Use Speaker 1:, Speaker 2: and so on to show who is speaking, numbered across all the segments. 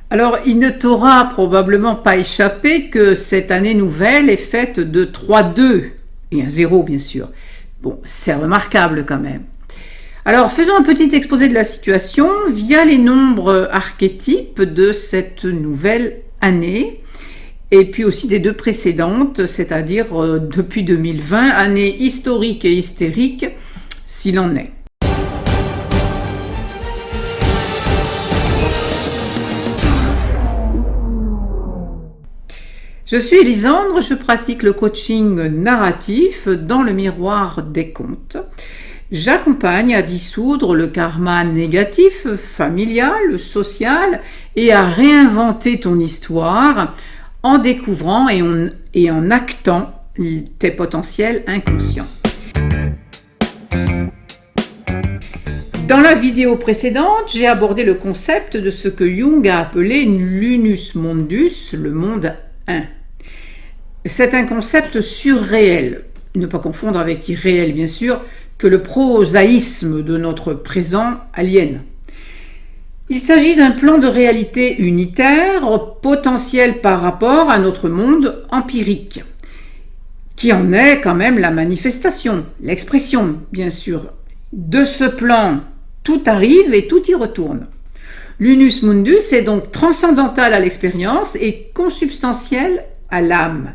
Speaker 1: Alors, il ne t'aura probablement pas échappé que cette année nouvelle est faite de 3 2 et un 0, bien sûr. Bon, c'est remarquable quand même. Alors, faisons un petit exposé de la situation via les nombres archétypes de cette nouvelle année et puis aussi des deux précédentes, c'est-à-dire depuis 2020, année historique et hystérique, s'il en est. Je suis Elisandre, je pratique le coaching narratif dans le miroir des contes. J'accompagne à dissoudre le karma négatif, familial, social et à réinventer ton histoire en découvrant et en actant tes potentiels inconscients. Dans la vidéo précédente, j'ai abordé le concept de ce que Jung a appelé l'unus mundus, le monde 1. C'est un concept surréel, ne pas confondre avec irréel bien sûr, que le prosaïsme de notre présent aliène. Il s'agit d'un plan de réalité unitaire, potentiel par rapport à notre monde empirique, qui en est quand même la manifestation, l'expression bien sûr. De ce plan, tout arrive et tout y retourne. L'unus mundus est donc transcendantal à l'expérience et consubstantiel à l'âme.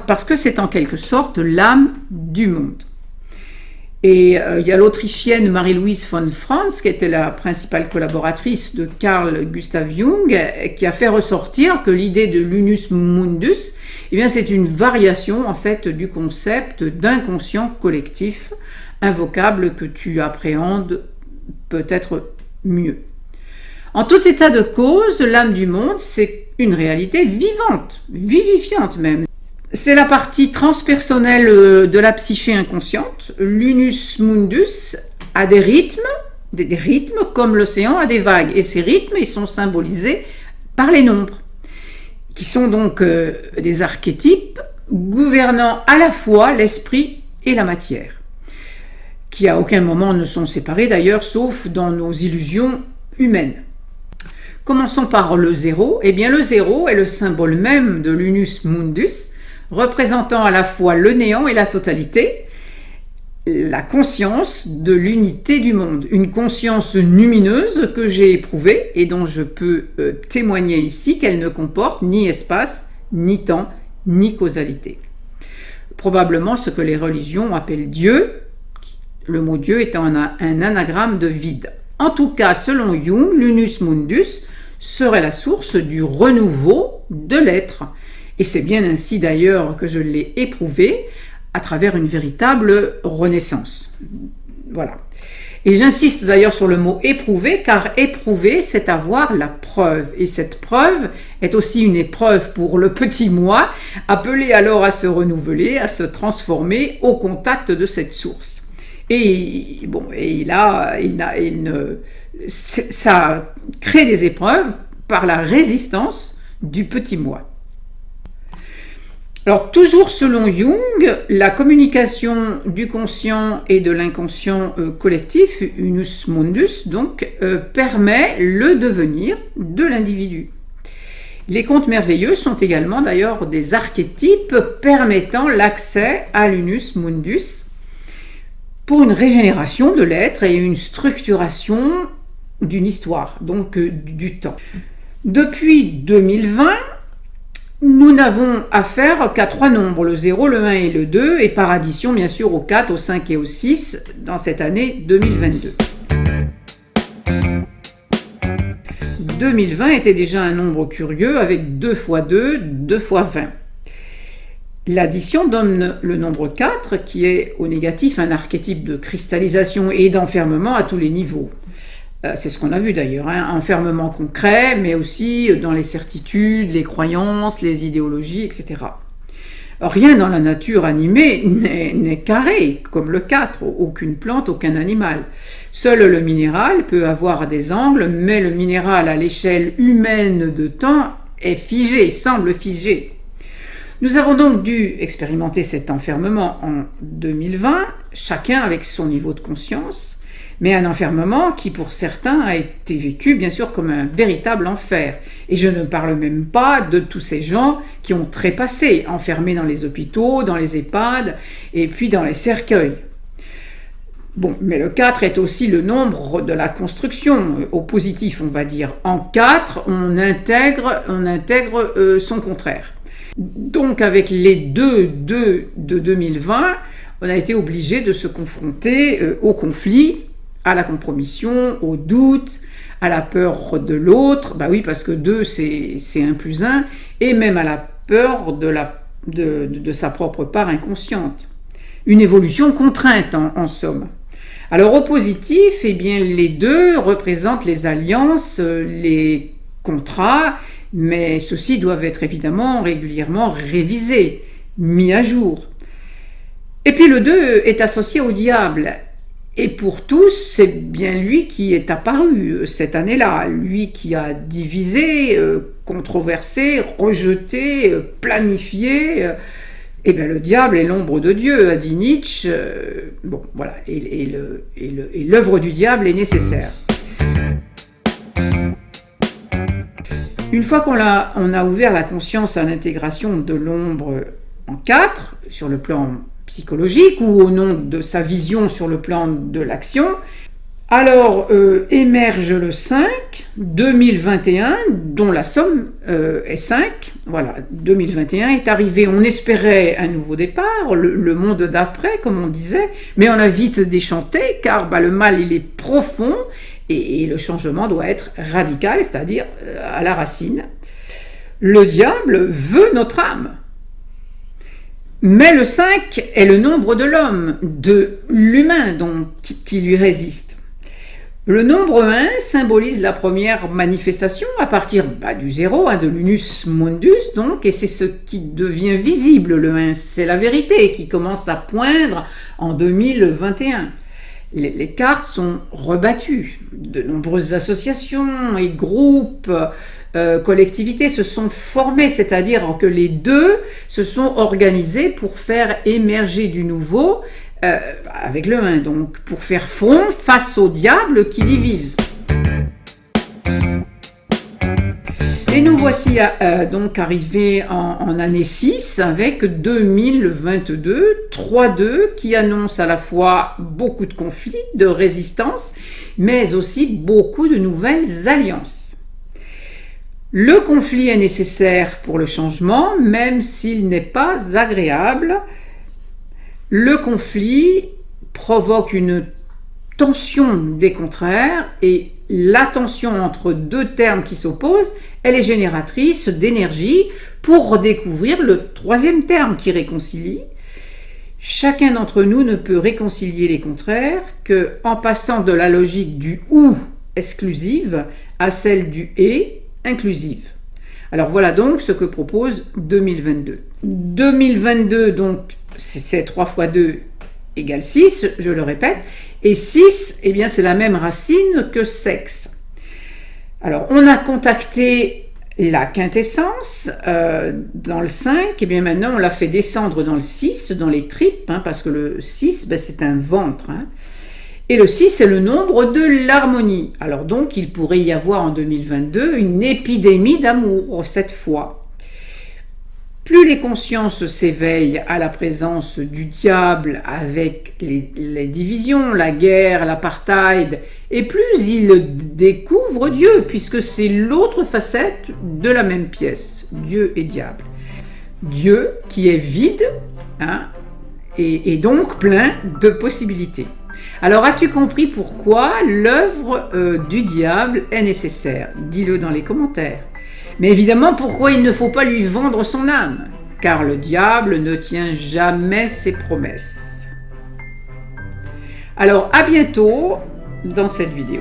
Speaker 1: Parce que c'est en quelque sorte l'âme du monde. Et il y a l'Autrichienne Marie-Louise von Franz, qui était la principale collaboratrice de Carl Gustav Jung, qui a fait ressortir que l'idée de l'unus mundus, eh bien, c'est une variation en fait du concept d'inconscient collectif, un vocable que tu appréhendes peut-être mieux. En tout état de cause, l'âme du monde, c'est une réalité vivante, vivifiante même. C'est la partie transpersonnelle de la psyché inconsciente. L'unus mundus a des rythmes comme l'océan a des vagues. Et ces rythmes, ils sont symbolisés par les nombres, qui sont donc des archétypes gouvernant à la fois l'esprit et la matière, qui à aucun moment ne sont séparés d'ailleurs, sauf dans nos illusions humaines. Commençons par le zéro. Eh bien, le zéro est le symbole même de l'unus mundus, représentant à la fois le néant et la totalité, la conscience de l'unité du monde, une conscience lumineuse que j'ai éprouvée et dont je peux témoigner ici qu'elle ne comporte ni espace, ni temps, ni causalité. Probablement ce que les religions appellent Dieu, le mot Dieu étant un anagramme de vide. En tout cas, selon Jung, l'unus mundus serait la source du renouveau de l'être. Et c'est bien ainsi d'ailleurs que je l'ai éprouvé à travers une véritable renaissance. Voilà. Et j'insiste d'ailleurs sur le mot éprouver, car éprouver, c'est avoir la preuve. Et cette preuve est aussi une épreuve pour le petit moi, appelé alors à se renouveler, à se transformer au contact de cette source. Et bon, ça crée des épreuves par la résistance du petit moi. Alors, toujours selon Jung, la communication du conscient et de l'inconscient collectif, unus mundus, donc, permet le devenir de l'individu. Les contes merveilleux sont également d'ailleurs des archétypes permettant l'accès à l'unus mundus pour une régénération de l'être et une structuration d'une histoire, donc du temps. Depuis 2020, nous n'avons affaire qu'à 3 nombres, le 0, le 1 et le 2, et par addition bien sûr au 4, au 5 et au 6 dans cette année 2022. 2020 était déjà un nombre curieux avec 2 x 2, 2 x 20. L'addition donne le nombre 4 qui est au négatif un archétype de cristallisation et d'enfermement à tous les niveaux. C'est ce qu'on a vu d'ailleurs, enfermement concret, mais aussi dans les certitudes, les croyances, les idéologies, etc. Rien dans la nature animée n'est carré, comme le 4, aucune plante, aucun animal. Seul le minéral peut avoir des angles, mais le minéral à l'échelle humaine de temps est figé, semble figé. Nous avons donc dû expérimenter cet enfermement en 2020, chacun avec son niveau de conscience, mais un enfermement qui pour certains a été vécu bien sûr comme un véritable enfer. Et je ne parle même pas de tous ces gens qui ont trépassé, enfermés dans les hôpitaux, dans les EHPAD et puis dans les cercueils. Bon, mais le 4 est aussi le nombre de la construction, au positif on va dire. En 4, on intègre son contraire. Donc avec les deux de 2020, on a été obligé de se confronter au conflit, à la compromission, au doute, à la peur de l'autre, bah oui parce que 2 c'est 1 plus 1, et même à la peur de sa propre part inconsciente. Une évolution contrainte en somme. Alors au positif, eh bien, les 2 représentent les alliances, les contrats, mais ceux-ci doivent être évidemment régulièrement révisés, mis à jour. Et puis le 2 est associé au diable. Et pour tous, c'est bien lui qui est apparu cette année-là, lui qui a divisé, controversé, rejeté, planifié. Eh bien, le diable est l'ombre de Dieu, a dit Nietzsche. Bon, voilà, et l'œuvre du diable est nécessaire. Une fois qu'on a ouvert la conscience à l'intégration de l'ombre en 4, sur le plan psychologique ou au nom de sa vision sur le plan de l'action, alors émerge le 5, 2021, dont la somme est 5. Voilà, 2021 est arrivé, on espérait un nouveau départ, le monde d'après, comme on disait, mais on a vite déchanté, car le mal il est profond, et le changement doit être radical, c'est-à-dire à la racine. Le diable veut notre âme. Mais le 5 est le nombre de l'homme, de l'humain donc, qui lui résiste. Le nombre 1 symbolise la première manifestation à partir du 0, de l'unus mundus, donc, et c'est ce qui devient visible, le 1, c'est la vérité qui commence à poindre en 2021. Les cartes sont rebattues, de nombreuses associations et groupes, collectivités se sont formées, c'est-à-dire que les 2 se sont organisés pour faire émerger du nouveau, avec le 1, donc pour faire front face au diable qui divise. Et nous voici donc arrivés en année 6 avec 2022, 3-2 qui annonce à la fois beaucoup de conflits, de résistance, mais aussi beaucoup de nouvelles alliances. Le conflit est nécessaire pour le changement, même s'il n'est pas agréable. Le conflit provoque une tension des contraires et la tension entre 2 termes qui s'opposent, elle est génératrice d'énergie pour redécouvrir le 3e terme qui réconcilie. Chacun d'entre nous ne peut réconcilier les contraires qu'en passant de la logique du « ou » exclusive à celle du « et » inclusive. Alors voilà donc ce que propose 2022. 2022, donc, c'est 3 fois 2 égale 6, je le répète, et 6, eh bien, c'est la même racine que sexe. Alors, on a contacté la quintessence dans le 5, et bien maintenant, on l'a fait descendre dans le 6, dans les tripes, parce que le 6, c'est un ventre, Et le 6, c'est le nombre de l'harmonie. Alors donc, il pourrait y avoir en 2022 une épidémie d'amour, cette fois. Plus les consciences s'éveillent à la présence du diable avec les divisions, la guerre, l'apartheid, et plus ils découvrent Dieu, puisque c'est l'autre facette de la même pièce, Dieu et diable. Dieu qui est vide, et donc plein de possibilités. Alors, as-tu compris pourquoi l'œuvre du diable est nécessaire? Dis-le dans les commentaires. Mais évidemment, pourquoi il ne faut pas lui vendre son âme? Car le diable ne tient jamais ses promesses. Alors, à bientôt dans cette vidéo.